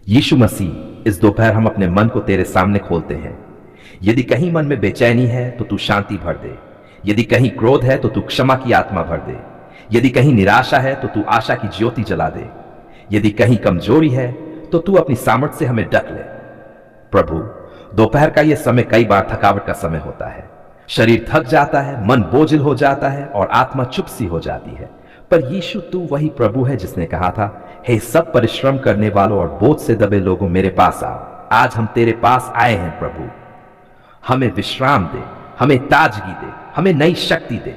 यीशु मसीह, इस दोपहर हम अपने मन को तेरे सामने खोलते हैं। यदि कहीं मन में बेचैनी है तो तू शांति भर दे। यदि कहीं क्रोध है तो तू क्षमा की आत्मा भर दे। यदि कहीं निराशा है तो तू आशा की ज्योति जला दे। यदि कहीं कमजोरी है तो तू अपनी सामर्थ से हमें ढक ले। प्रभु, दोपहर का यह समय कई बार थकावट का समय होता है। शरीर थक जाता है, मन बोझिल हो जाता है और आत्मा चुप सी हो जाती है। पर यीशु, तू वही प्रभु है जिसने कहा था, हे सब परिश्रम करने वालों और बोझ से दबे लोगों, मेरे पास आओ। आज हम तेरे पास आए हैं प्रभु। हमें विश्राम दे, हमें ताजगी दे, हमें नई शक्ति दे।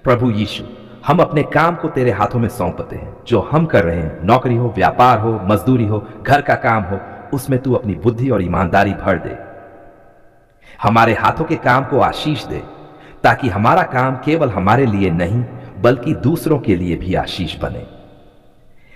प्रभु यीशु, हम अपने काम को तेरे हाथों में सौंपते हैं। जो हम कर रहे हैं, नौकरी हो, व्यापार हो, मजदूरी हो, घर का काम हो, उसमें तू अपनी बुद्धि और ईमानदारी भर दे। हमारे हाथों के काम को आशीष दे, ताकि हमारा काम केवल हमारे लिए नहीं बल्कि दूसरों के लिए भी आशीष बने।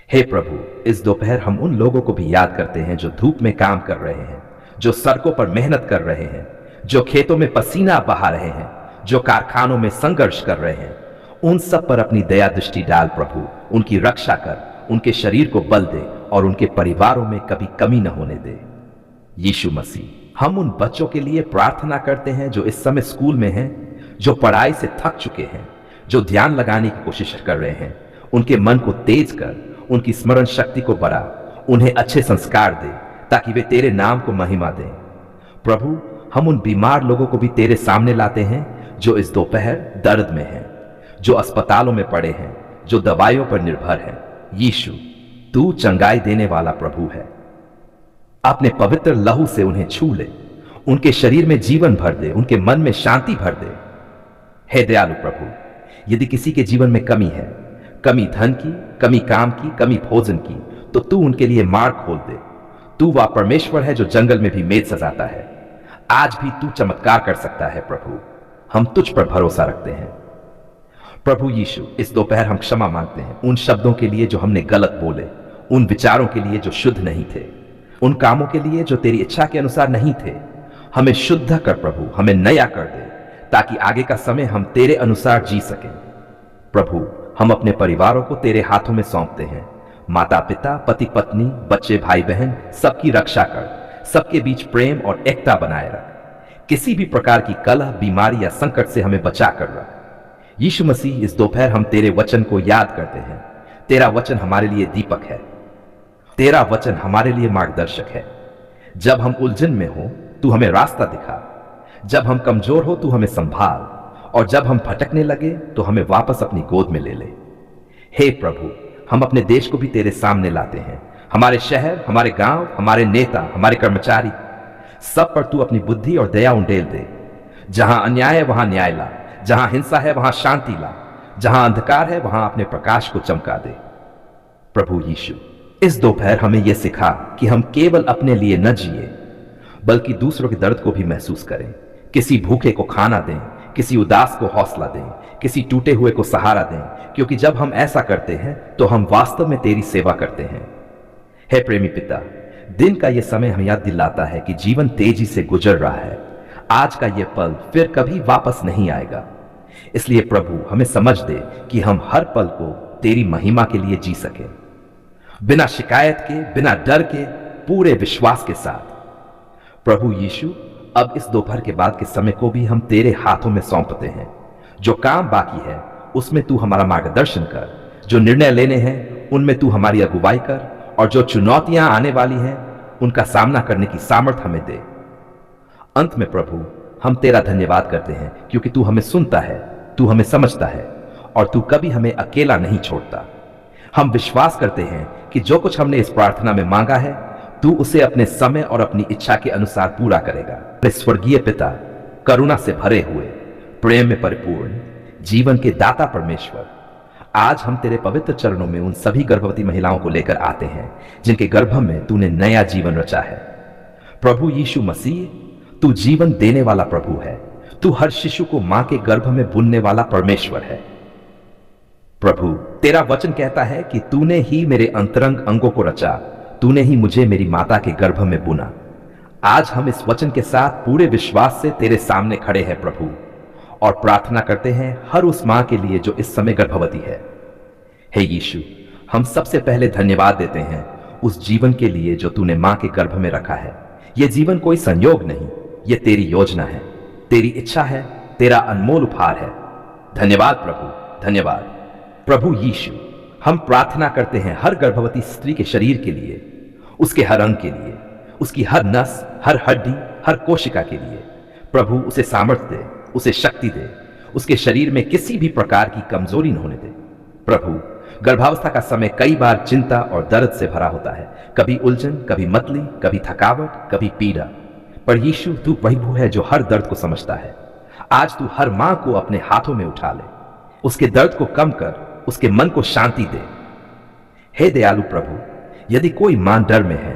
हे प्रभु, इस दोपहर हम उन लोगों को भी याद करते हैं जो धूप में काम कर रहे हैं, जो सड़कों पर मेहनत कर रहे हैं, जो खेतों में पसीना बहा रहे हैं, जो कारखानों में संघर्ष कर रहे हैं। उन सब पर अपनी दया दृष्टि डाल प्रभु। उनकी रक्षा कर, उनके शरीर को बल दे और उनके परिवारों में कभी कमी न होने दे। यीशु मसीह, हम उन बच्चों के लिए प्रार्थना करते हैं जो इस समय स्कूल में हैं, जो पढ़ाई से थक चुके हैं, जो ध्यान लगाने की कोशिश कर रहे हैं। उनके मन को तेज कर, उनकी स्मरण शक्ति को बढ़ा, उन्हें अच्छे संस्कार दे ताकि वे तेरे नाम को महिमा दें। प्रभु, हम उन बीमार लोगों को भी तेरे सामने लाते हैं जो इस दोपहर दर्द में हैं, जो अस्पतालों में पड़े हैं, जो दवाइयों पर निर्भर हैं। यीशु, तू चंगाई देने वाला प्रभु है। अपने पवित्र लहू से उन्हें छू ले, उनके शरीर में जीवन भर दे, उनके मन में शांति भर दे। हे दयालु प्रभु, यदि किसी के जीवन में कमी है, कमी धन की, कमी काम की, कमी भोजन की, तो तू उनके लिए मार्ग खोल दे। तू वह परमेश्वर है जो जंगल में भी मेज सजाता है। आज भी तू चमत्कार कर सकता है प्रभु। हम तुझ पर भरोसा रखते हैं। प्रभु यीशु, इस दोपहर हम क्षमा मांगते हैं उन शब्दों के लिए जो हमने गलत बोले, उन विचारों के लिए जो शुद्ध नहीं थे, उन कामों के लिए जो तेरी इच्छा के अनुसार नहीं थे। हमें शुद्ध कर प्रभु, हमें नया कर दे, ताकि आगे का समय हम तेरे अनुसार जी सकें। प्रभु, हम अपने परिवारों को तेरे हाथों में सौंपते हैं। माता पिता, पति पत्नी, बच्चे, भाई बहन, सबकी रक्षा कर। सबके बीच प्रेम और एकता बनाए रख। किसी भी प्रकार की कलह, बीमारी या संकट से हमें बचा कर रख। यीशु मसीह, इस दोपहर हम तेरे वचन को याद करते हैं। तेरा वचन हमारे लिए दीपक है, तेरा वचन हमारे लिए मार्गदर्शक है। जब हम उलझन में हो, तू हमें रास्ता दिखा। जब हम कमजोर हो, तू हमें संभाल, और जब हम भटकने लगे तो हमें वापस अपनी गोद में ले ले। हे प्रभु, हम अपने देश को भी तेरे सामने लाते हैं। हमारे शहर, हमारे गांव, हमारे नेता, हमारे कर्मचारी, सब पर तू अपनी बुद्धि और दया उंडेल दे। जहां अन्याय है वहां न्याय ला, जहां हिंसा है वहां शांति ला, जहां अंधकार है वहां अपने प्रकाश को चमका दे। प्रभु यीशु, इस दोपहर हमें यह सिखा कि हम केवल अपने लिए न जिए बल्कि दूसरों के दर्द को भी महसूस करें। किसी भूखे को खाना दें, किसी उदास को हौसला दें, किसी टूटे हुए को सहारा दें, क्योंकि जब हम ऐसा करते हैं तो हम वास्तव में तेरी सेवा करते हैं। हे प्रेमी पिता, दिन का यह समय हमें याद दिलाता है कि जीवन तेजी से गुजर रहा है। आज का यह पल फिर कभी वापस नहीं आएगा। इसलिए प्रभु, हमें समझ दे कि हम हर पल को तेरी महिमा के लिए जी सके, बिना शिकायत के, बिना डर के, पूरे विश्वास के साथ। प्रभु यीशु, अब इस दोपहर के बाद के समय को भी हम तेरे हाथों में सौंपते हैं। जो काम बाकी है उसमें तू हमारा मार्गदर्शन कर, जो निर्णय लेने हैं उनमें तू हमारी अगुवाई कर, और जो चुनौतियां आने वाली हैं उनका सामना करने की सामर्थ हमें दे। अंत में प्रभु, हम तेरा धन्यवाद करते हैं क्योंकि तू हमें सुनता है, तू हमें समझता है और तू कभी हमें अकेला नहीं छोड़ता। हम विश्वास करते हैं कि जो कुछ हमने इस प्रार्थना में मांगा है, तू उसे अपने समय और अपनी इच्छा के अनुसार पूरा करेगा। अपने स्वर्गीय पिता, करुणा से भरे हुए, प्रेम में परिपूर्ण, जीवन के दाता परमेश्वर, आज हम तेरे पवित्र चरणों में उन सभी गर्भवती महिलाओं को लेकर आते हैं जिनके गर्भ में तूने नया जीवन रचा है। प्रभु यीशु मसीह, तू जीवन देने वाला प्रभु है। तू हर शिशु को मां के गर्भ में बुनने वाला परमेश्वर है। प्रभु, तेरा वचन कहता है कि तूने ही मेरे अंतरंग अंगों को रचा, तूने ही मुझे मेरी माता के गर्भ में बुना। आज हम इस वचन के साथ पूरे विश्वास से तेरे सामने खड़े हैं प्रभु, और प्रार्थना करते हैं हर उस मां के लिए जो इस समय गर्भवती है। हे यीशु, हम सबसे पहले धन्यवाद देते हैं उस जीवन के लिए जो तूने मां के गर्भ में रखा है। यह जीवन कोई संयोग नहीं, यह तेरी योजना है, तेरी इच्छा है, तेरा अनमोल उपहार है। धन्यवाद प्रभु, धन्यवाद। प्रभु यीशु, हम प्रार्थना करते हैं हर गर्भवती स्त्री के शरीर के लिए, उसके हर अंग के लिए, उसकी हर नस, हर हड्डी, हर कोशिका के लिए। प्रभु उसे सामर्थ्य दे, उसे शक्ति दे, उसके शरीर में किसी भी प्रकार की कमजोरी न होने दे। प्रभु, गर्भावस्था का समय कई बार चिंता और दर्द से भरा होता है, कभी उलझन, कभी मतली, कभी थकावट, कभी पीड़ा। पर यीशु, तू प्रभु है जो हर दर्द को समझता है। आज तू हर मां को अपने हाथों में उठा ले, उसके दर्द को कम कर, उसके मन को शांति दे। हे दयालु प्रभु, यदि कोई मां डर में है,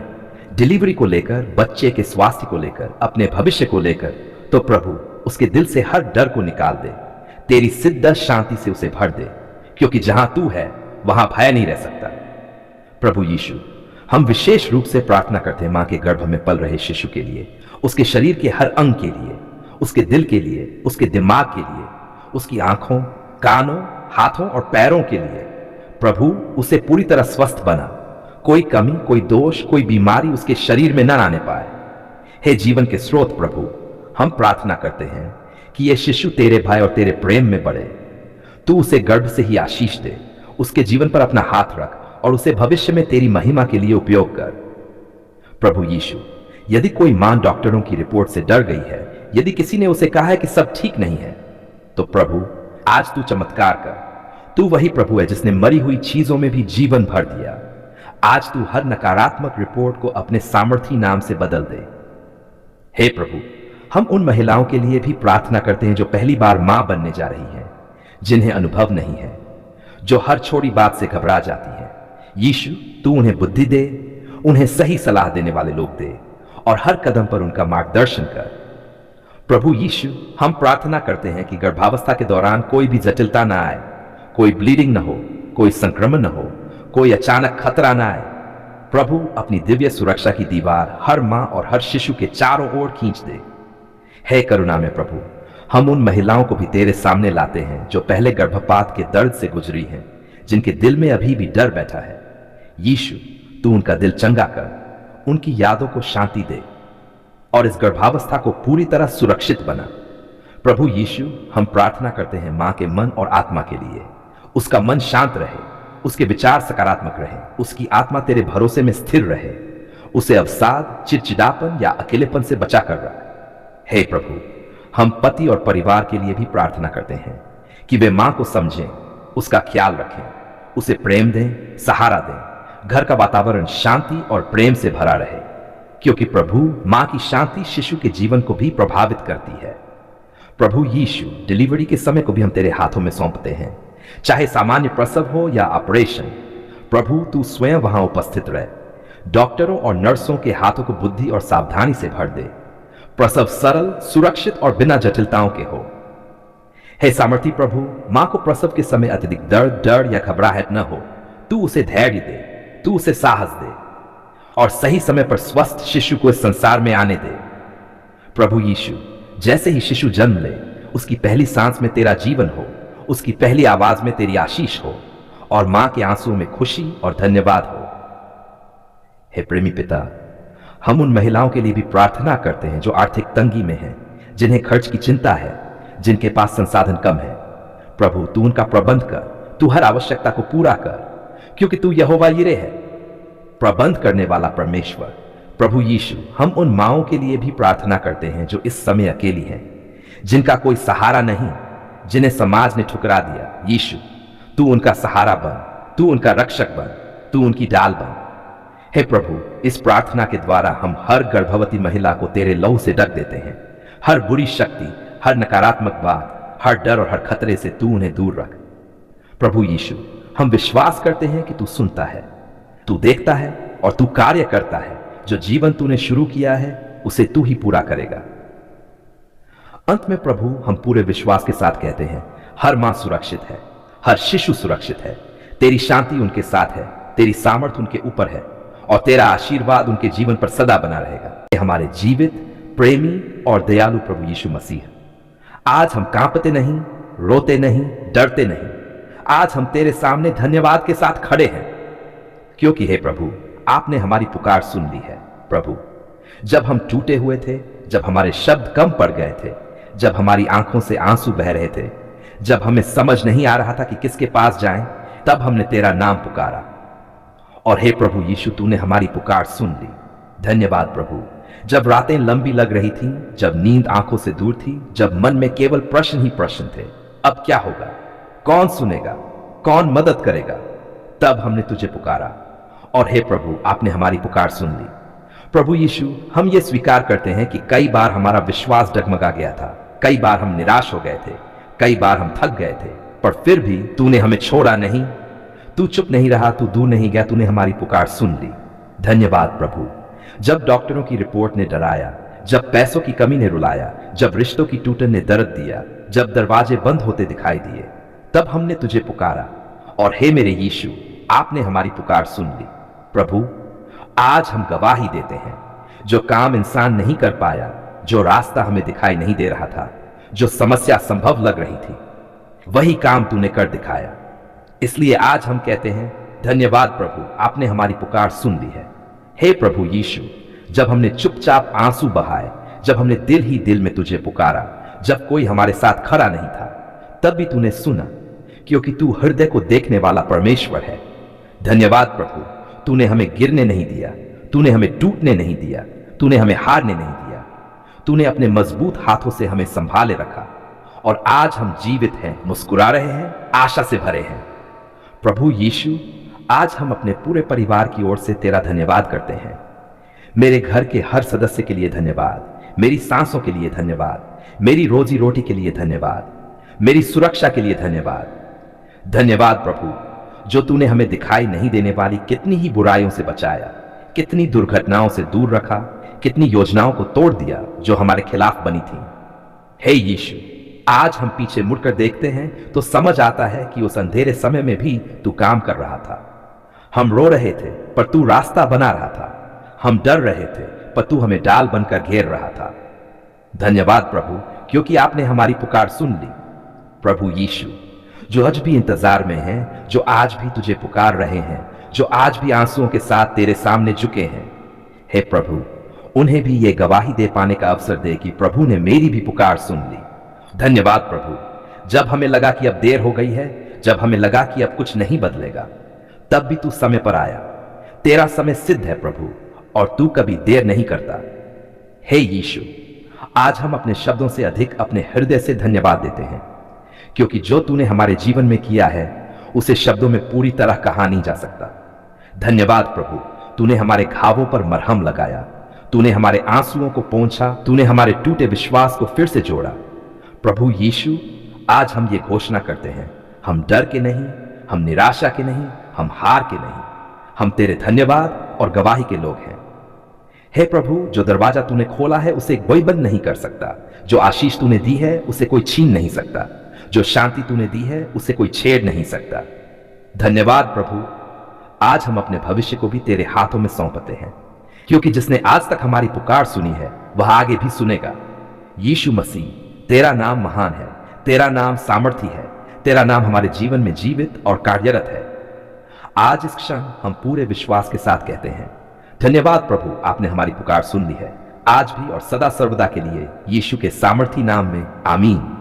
डिलीवरी को लेकर, बच्चे के स्वास्थ्य को लेकर, अपने भविष्य को लेकर, तो प्रभु उसके दिल से हर डर को निकाल दे, तेरी सिद्ध शांति से उसे भर दे, क्योंकि जहां तू है वहां भय नहीं रह सकता। प्रभु यीशु, हम विशेष रूप से प्रार्थना करते हैं मां के गर्भ में पल रहे शिशु के लिए, उसके शरीर के हर अंग के लिए, उसके दिल के लिए, उसके दिमाग के लिए, उसकी आंखों, कानों, हाथों और पैरों के लिए। प्रभु उसे पूरी तरह स्वस्थ बना, कोई कमी, कोई दोष, कोई बीमारी उसके शरीर में न आने पाए। हे जीवन के स्रोत प्रभु, हम प्रार्थना करते हैं कि यह शिशु तेरे भय और तेरे प्रेम में बढ़े। तू उसे गर्भ से ही आशीष दे, उसके जीवन पर अपना हाथ रख और उसे भविष्य में तेरी महिमा के लिए उपयोग कर। प्रभु यीशु, यदि कोई मां डॉक्टरों की रिपोर्ट से डर गई है, यदि किसी ने उसे कहा है कि सब ठीक नहीं है, तो प्रभु आज तू चमत्कार कर। तू वही प्रभु है जिसने मरी हुई चीजों में भी जीवन भर दिया। आज तू हर नकारात्मक रिपोर्ट को अपने सामर्थी नाम से बदल दे। हे प्रभु, हम उन महिलाओं के लिए भी प्रार्थना करते हैं जो पहली बार मां बनने जा रही हैं, जिन्हें अनुभव नहीं है, जो हर छोटी बात से घबरा जाती है। यीशु, तू उन्हें बुद्धि दे, उन्हें सही सलाह देने वाले लोग दे और हर कदम पर उनका मार्गदर्शन कर। प्रभु यीशु, हम प्रार्थना करते हैं कि गर्भावस्था के दौरान कोई भी जटिलता ना आए, कोई ब्लीडिंग ना हो, कोई संक्रमण न हो, कोई अचानक खतरा ना आए। प्रभु अपनी दिव्य सुरक्षा की दीवार हर मां और हर शिशु के चारों ओर खींच दे। हे करुणा में प्रभु, हम उन महिलाओं को भी तेरे सामने लाते हैं जो पहले गर्भपात के दर्द से गुजरी हैं, जिनके दिल में अभी भी डर बैठा है। यीशु, तू उनका दिल चंगा कर, उनकी यादों को शांति दे और इस गर्भावस्था को पूरी तरह सुरक्षित बना। प्रभु यीशु, हम प्रार्थना करते हैं मां के मन और आत्मा के लिए। उसका मन शांत रहे, उसके विचार सकारात्मक रहे, उसकी आत्मा तेरे भरोसे में स्थिर रहे, उसे अवसाद, चिड़चिड़ापन या अकेलेपन से बचा कर रख। हे प्रभु, हम पति और परिवार के लिए भी प्रार्थना करते हैं कि वे मां को समझें, उसका ख्याल रखें, उसे प्रेम दें, सहारा दें, घर का वातावरण शांति और प्रेम से भरा रहे, क्योंकि प्रभु मां की शांति शिशु के जीवन को भी प्रभावित करती है। प्रभु यीशु, डिलीवरी के समय को भी हम तेरे हाथों में सौंपते हैं, चाहे सामान्य प्रसव हो या ऑपरेशन। प्रभु तू स्वयं वहां उपस्थित रहे, डॉक्टरों और नर्सों के हाथों को बुद्धि और सावधानी से भर दे, प्रसव सरल, सुरक्षित और बिना जटिलताओं के हो। हे सामर्थी प्रभु, मां को प्रसव के समय अत्यधिक दर्द, डर या घबराहट न हो। तू उसे धैर्य दे, तू उसे साहस दे और सही समय पर स्वस्थ शिशु को इस संसार में आने दे। प्रभु यीशु, जैसे ही शिशु जन्म ले, उसकी पहली सांस में तेरा जीवन हो, उसकी पहली आवाज में तेरी आशीष हो और मां के आंसुओं में खुशी और धन्यवाद हो। हे प्रेमी पिता, हम उन महिलाओं के लिए भी प्रार्थना करते हैं जो आर्थिक तंगी में हैं, जिन्हें खर्च की चिंता है, जिनके पास संसाधन कम है। प्रभु तू उनका प्रबंध कर, तू हर आवश्यकता को पूरा कर, क्योंकि तू यहोवा यिरे है, प्रबंध करने वाला परमेश्वर। प्रभु यीशु, हम उन माओं के लिए भी प्रार्थना करते हैं जो इस समय अकेली हैं, जिनका कोई सहारा नहीं, जिन्हें समाज ने ठुकरा दिया। यीशु, तू उनका सहारा बन, तू उनका रक्षक बन, तू उनकी डाल बन। हे प्रभु, इस प्रार्थना के द्वारा हम हर गर्भवती महिला को तेरे लहू से ढक देते हैं। हर बुरी शक्ति, हर नकारात्मक बात, हर डर और हर खतरे से तू उन्हें दूर रख। प्रभु यीशु, हम विश्वास करते हैं कि तू सुनता है, तू देखता है और तू कार्य करता है। जो जीवन तूने शुरू किया है उसे तू ही पूरा करेगा। अंत में प्रभु, हम पूरे विश्वास के साथ कहते हैं, हर मां सुरक्षित है, हर शिशु सुरक्षित है, तेरी शांति उनके साथ है, तेरी सामर्थ उनके ऊपर है और तेरा आशीर्वाद उनके जीवन पर सदा बना रहेगा। हमारे जीवित, प्रेमी और दयालु प्रभु यीशु मसीह, आज हम कांपते नहीं, रोते नहीं, डरते नहीं। आज हम तेरे सामने धन्यवाद के साथ खड़े हैं, क्योंकि हे प्रभु, आपने हमारी पुकार सुन ली है। प्रभु, जब हम टूटे हुए थे, जब हमारे शब्द कम पड़ गए थे, जब हमारी आंखों से आंसू बह रहे थे, जब हमें समझ नहीं आ रहा था कि किसके पास जाएं, तब हमने तेरा नाम पुकारा। और हे प्रभु यीशु, तूने हमारी पुकार सुन ली। धन्यवाद प्रभु। जब रातें लंबी लग रही थीं, जब नींद आंखों से दूर थी, जब मन में केवल प्रश्न ही प्रश्न थे, अब क्या होगा, कौन सुनेगा, कौन मदद करेगा, तब हमने तुझे पुकारा और हे प्रभु, आपने हमारी पुकार सुन ली। प्रभु यीशु, हम ये स्वीकार करते हैं कि कई बार हमारा विश्वास डगमगा गया था, कई बार हम निराश हो गए थे, कई बार हम थक गए थे, पर फिर भी तूने हमें छोड़ा नहीं, तू चुप नहीं रहा, तू दूर नहीं गया, तूने हमारी पुकार सुन ली। धन्यवाद प्रभु। जब डॉक्टरों की रिपोर्ट ने डराया, जब पैसों की कमी ने रुलाया, जब रिश्तों की टूटन ने दर्द दिया, जब दरवाजे बंद होते दिखाई दिए, तब हमने तुझे पुकारा और हे मेरे यीशु, आपने हमारी पुकार सुन ली। प्रभु, आज हम गवाही देते हैं, जो काम इंसान नहीं कर पाया, जो रास्ता हमें दिखाई नहीं दे रहा था, जो समस्या संभव लग रही थी, वही काम तूने कर दिखाया। इसलिए आज हम कहते हैं धन्यवाद प्रभु, आपने हमारी पुकार सुन ली है। हे प्रभु यीशु, जब हमने चुपचाप आंसू बहाए, जब हमने दिल ही दिल में तुझे पुकारा, जब कोई हमारे साथ खड़ा नहीं था, तब भी तूने सुना, क्योंकि तू हृदय को देखने वाला परमेश्वर है। धन्यवाद प्रभु, तूने हमें गिरने नहीं दिया, तूने हमें टूटने नहीं दिया, तूने हमें हारने नहीं दिया, तूने अपने मजबूत हाथों से हमें संभाले रखा और आज हम जीवित हैं, मुस्कुरा रहे हैं, आशा से भरे हैं। प्रभु यीशु, आज हम अपने पूरे परिवार की ओर से तेरा धन्यवाद करते हैं। मेरे घर के हर सदस्य के लिए धन्यवाद, मेरी सांसों के लिए धन्यवाद, मेरी रोजी रोटी के लिए धन्यवाद, मेरी सुरक्षा के लिए धन्यवाद। धन्यवाद प्रभु, जो तूने हमें दिखाई नहीं देने वाली कितनी ही बुराइयों से बचाया, कितनी दुर्घटनाओं से दूर रखा, कितनी योजनाओं को तोड़ दिया जो हमारे खिलाफ बनी थी। हे यीशु, आज हम पीछे मुड़कर देखते हैं तो समझ आता है कि उस अंधेरे समय में भी तू काम कर रहा था। हम रो रहे थे पर तू रास्ता बना रहा था, हम डर रहे थे पर तू हमें डाल बनकर घेर रहा था। धन्यवाद प्रभु, क्योंकि आपने हमारी पुकार सुन ली। प्रभु यीशु, जो आज भी इंतजार में हैं, जो आज भी तुझे पुकार रहे हैं, जो आज भी आंसुओं के साथ तेरे सामने झुके हैं, हे प्रभु, उन्हें भी ये गवाही दे पाने का अवसर दे कि प्रभु ने मेरी भी पुकार सुन ली। धन्यवाद प्रभु। जब हमें लगा कि अब देर हो गई है, जब हमें लगा कि अब कुछ नहीं बदलेगा, तब भी तू समय पर आया। तेरा समय सिद्ध है प्रभु, और तू कभी देर नहीं करता। हे यीशु, आज हम अपने शब्दों से अधिक अपने हृदय से धन्यवाद देते हैं, क्योंकि जो तूने हमारे जीवन में किया है उसे शब्दों में पूरी तरह कहा नहीं जा सकता। धन्यवाद प्रभु, तूने हमारे घावों पर मरहम लगाया, तूने हमारे आंसुओं को पोंछा, तूने हमारे टूटे विश्वास को फिर से जोड़ा। प्रभु यीशु, आज हम ये घोषणा करते हैं, हम डर के नहीं, हम निराशा के नहीं, हम हार के नहीं, हम तेरे धन्यवाद और गवाही के लोग हैं। हे प्रभु, जो दरवाजा तूने खोला है उसे कोई बंद नहीं कर सकता, जो आशीष तूने दी है उसे कोई छीन नहीं सकता, जो शांति तूने दी है उसे कोई छेड़ नहीं सकता। धन्यवाद प्रभु। आज हम अपने भविष्य को भी तेरे हाथों में सौंपते हैं, क्योंकि जिसने आज तक हमारी पुकार सुनी है वह आगे भी सुनेगा। यीशु मसीह, तेरा नाम महान है, तेरा नाम सामर्थी है, तेरा नाम हमारे जीवन में जीवित और कार्यरत है। आज इस क्षण हम पूरे विश्वास के साथ कहते हैं, धन्यवाद प्रभु, आपने हमारी पुकार सुन ली है, आज भी और सदा सर्वदा के लिए। यीशु के सामर्थी नाम में, आमीन।